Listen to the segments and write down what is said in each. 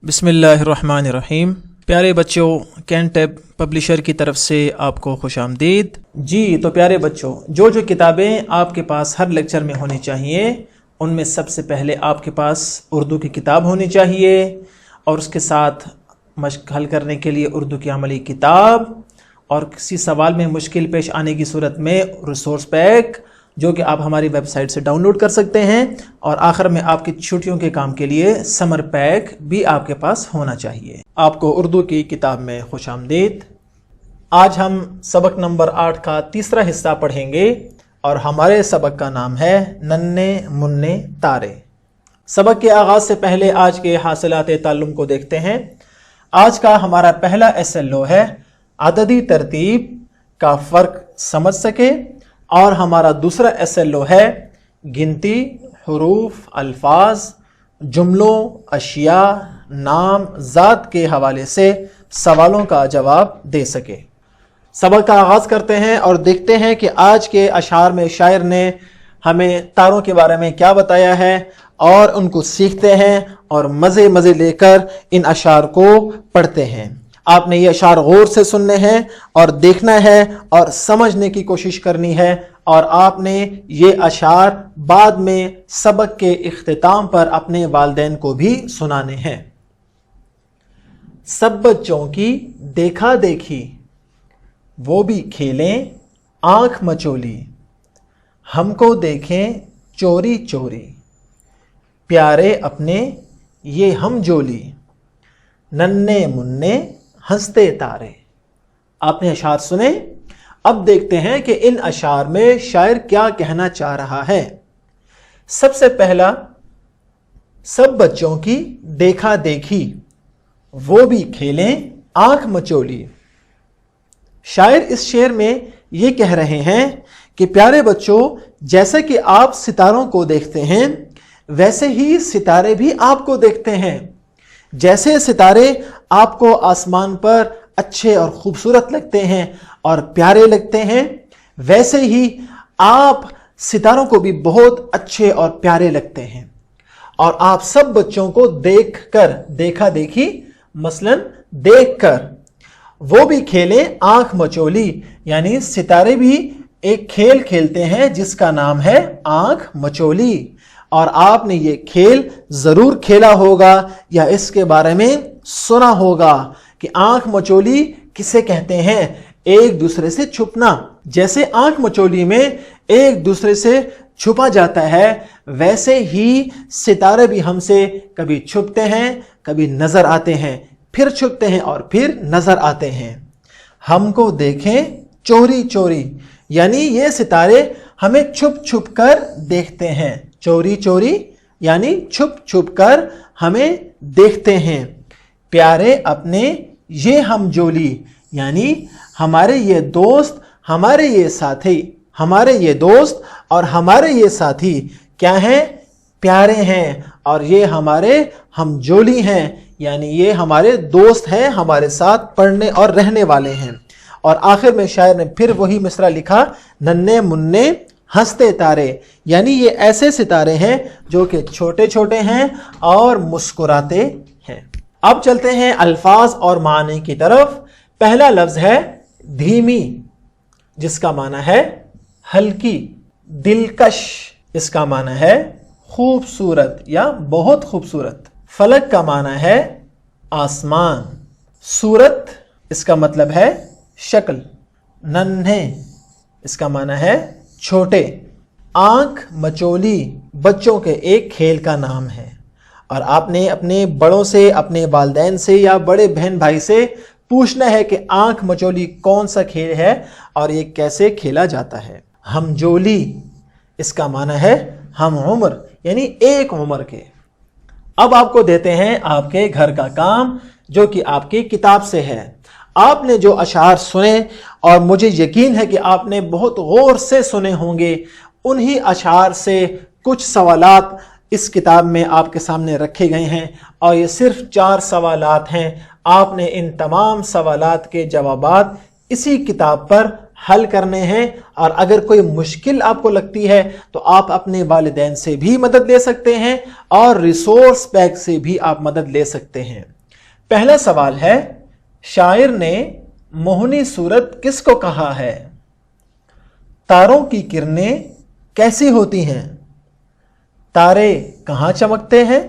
बिस्मिल्लाहिर्रहमानिर्रहीम। प्यारे बच्चों, कैनटेब पब्लिशर की तरफ से आपको खुश आमदीद। जी तो प्यारे बच्चों, जो किताबें आपके पास हर लेक्चर में होनी चाहिए उनमें सबसे पहले आपके पास उर्दू की किताब होनी चाहिए और उसके साथ मश्क हल करने के लिए उर्दू की अमली किताब और किसी सवाल में मुश्किल पेश आने की सूरत में रिसोर्स पैक जो कि आप हमारी वेबसाइट से डाउनलोड कर सकते हैं और आखिर में आपकी छुट्टियों के काम के लिए समर पैक भी आपके पास होना चाहिए। आपको उर्दू की किताब में खुश आमदीद। आज हम सबक नंबर 8 का तीसरा हिस्सा पढ़ेंगे और हमारे सबक का नाम है नन्हे मुन्ने तारे। सबक के आगाज़ से पहले आज के हासिलात ताल्लुम को देखते हैं। आज का हमारा पहला SLO है अददी तरतीब का फ़र्क समझ सके और हमारा दूसरा SLO है गिनती, हुरूफ, अल्फाज, जुमलों, अशिया, नाम, ज़ात के हवाले से सवालों का जवाब दे सके। सबक का आगाज़ करते हैं और देखते हैं कि आज के अशार में शायर ने हमें तारों के बारे में क्या बताया है और उनको सीखते हैं और मज़े लेकर इन अशार को पढ़ते हैं। आपने ये अशार गौर से सुनने हैं और देखना है और समझने की कोशिश करनी है और आपने ये अशार बाद में सबक के इख्तिताम पर अपने वालिदैन को भी सुनाने हैं। सब बच्चों की देखा देखी वो भी खेलें आंख मचोली, हमको देखें चोरी चोरी, प्यारे अपने ये हम जोली, नन्हे मुन्ने हंसते तारे। आपने अशार सुने, अब देखते हैं कि इन अशार में शायर क्या कहना चाह रहा है। सबसे पहला, सब बच्चों की देखा देखी वो भी खेलें आंख मचोली। शायर इस शेर में ये कह रहे हैं कि प्यारे बच्चों, जैसे कि आप सितारों को देखते हैं वैसे ही सितारे भी आपको देखते हैं। जैसे सितारे आपको आसमान पर अच्छे और खूबसूरत लगते हैं और प्यारे लगते हैं, वैसे ही आप सितारों को भी बहुत अच्छे और प्यारे लगते हैं। और आप सब बच्चों को देखकर, देखा देखी मसलन देखकर, वो भी खेलें आंख मचोली, यानी सितारे भी एक खेल खेलते हैं जिसका नाम है आंख मचोली। और आपने ये खेल जरूर खेला होगा या इसके बारे में सुना होगा कि आंख मचोली किसे कहते हैं, एक दूसरे से छुपना। जैसे आंख मचोली में एक दूसरे से छुपा जाता है, वैसे ही सितारे भी हमसे कभी छुपते हैं, कभी नजर आते हैं, फिर छुपते हैं और फिर नजर आते हैं। हमको देखें चोरी चोरी, यानी ये सितारे हमें छुप छुप कर देखते हैं। चोरी चोरी यानी छुप छुप कर हमें देखते हैं। प्यारे अपने ये हम जोली, यानी हमारे ये दोस्त, हमारे ये साथी, हमारे ये दोस्त और हमारे ये साथी क्या हैं? प्यारे हैं और ये हमारे हम जोली हैं, यानी ये हमारे दोस्त हैं, हमारे साथ पढ़ने और रहने वाले हैं। और आखिर में शायर ने फिर वही मिसरा लिखा, नन्हे मुन्ने हंसते तारे, यानी ये ऐसे सितारे हैं जो कि छोटे छोटे हैं और मुस्कुराते हैं। अब चलते हैं अल्फाज और मानी की तरफ। पहला लफ्ज है धीमी, जिसका माना है हल्की। दिलकश, इसका माना है खूबसूरत या बहुत खूबसूरत। फलक का माना है आसमान। सूरत, इसका मतलब है शक्ल। नन्हे, इसका माना है छोटे। आंख मचोली बच्चों के एक खेल का नाम है और आपने अपने बड़ों से, अपने वालिदैन से या बड़े बहन भाई से पूछना है कि आंख मचोली कौन सा खेल है और ये कैसे खेला जाता है। हम जोली, इसका माना है हम उम्र, यानी एक उम्र के। अब आपको देते हैं आपके घर का काम जो कि आपकी किताब से है। आपने जो अशार सुने और मुझे यकीन है कि आपने बहुत गौर से सुने होंगे, उन्हीं अशार से कुछ सवालात इस किताब में आपके सामने रखे गए हैं और ये सिर्फ 4 सवालात हैं। आपने इन तमाम सवालात के जवाबात इसी किताब पर حل کرنے ہیں، اور اگر کوئی مشکل آپ کو لگتی ہے تو آپ اپنے والدین سے بھی مدد لے سکتے ہیں اور ریسورس بینک سے بھی آپ مدد لے سکتے ہیں۔ پہلا سوال ہے، شاعر نے موہنی صورت کس کو کہا ہے؟ تاروں کی کرنیں کیسی ہوتی ہیں؟ تارے کہاں چمکتے ہیں؟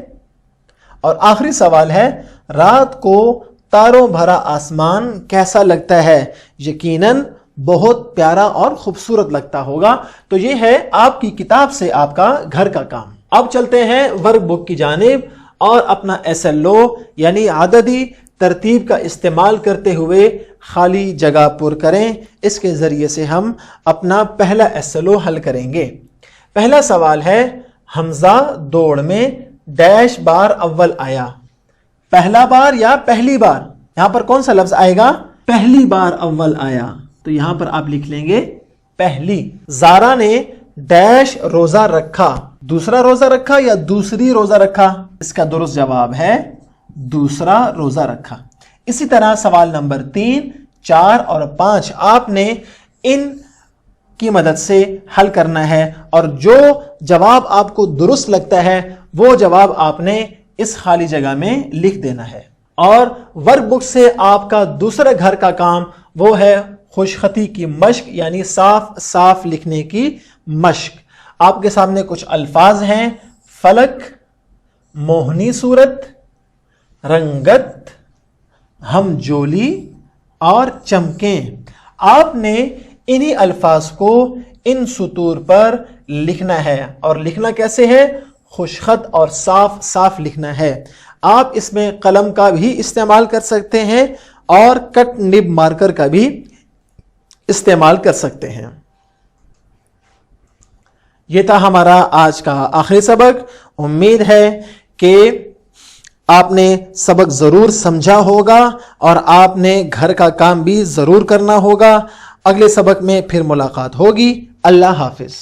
اور آخری سوال ہے، رات کو تاروں بھرا آسمان کیسا لگتا ہے؟ یقیناً بہت پیارا اور خوبصورت لگتا ہوگا۔ تو یہ ہے آپ کی کتاب سے آپ کا گھر کا کام۔ اب چلتے ہیں ورک بک کی جانب اور اپنا SLO یعنی عددی ترتیب کا استعمال کرتے ہوئے خالی جگہ پر کریں۔ اس کے ذریعے سے ہم اپنا پہلا SLO حل کریں گے۔ پہلا سوال ہے، حمزہ دوڑ میں ڈیش بار اول آیا۔ پہلا بار یا پہلی بار؟ یہاں پر کون سا لفظ آئے گا؟ پہلی بار اول آیا، تو یہاں پر آپ لکھ لیں گے پہلی۔ زارا نے ڈیش روزہ رکھا، دوسرا روزہ رکھا یا دوسری روزہ رکھا؟ اس کا درست جواب ہے دوسرا روزہ رکھا۔ اسی طرح سوال نمبر 3، 4 اور 5 آپ نے ان کی مدد سے حل کرنا ہے، اور جو جواب آپ کو درست لگتا ہے وہ جواب آپ نے اس خالی جگہ میں لکھ دینا ہے۔ اور ورک بک سے آپ کا دوسرا گھر کا کام وہ ہے خوش خطی کی مشق، یعنی صاف صاف لکھنے کی مشق۔ آپ کے سامنے کچھ الفاظ ہیں، فلک، موہنی صورت، رنگت، ہم جولی اور چمکیں۔ آپ نے انہی الفاظ کو ان سطور پر لکھنا ہے، اور لکھنا کیسے ہے؟ خوش خط اور صاف صاف لکھنا ہے۔ آپ اس میں قلم کا بھی استعمال کر سکتے ہیں اور کٹ نب مارکر کا بھی استعمال کر سکتے ہیں۔ یہ تھا ہمارا آج کا آخری سبق۔ امید ہے کہ آپ نے سبق ضرور سمجھا ہوگا اور آپ نے گھر کا کام بھی ضرور کرنا ہوگا۔ اگلے سبق میں پھر ملاقات ہوگی۔ اللہ حافظ۔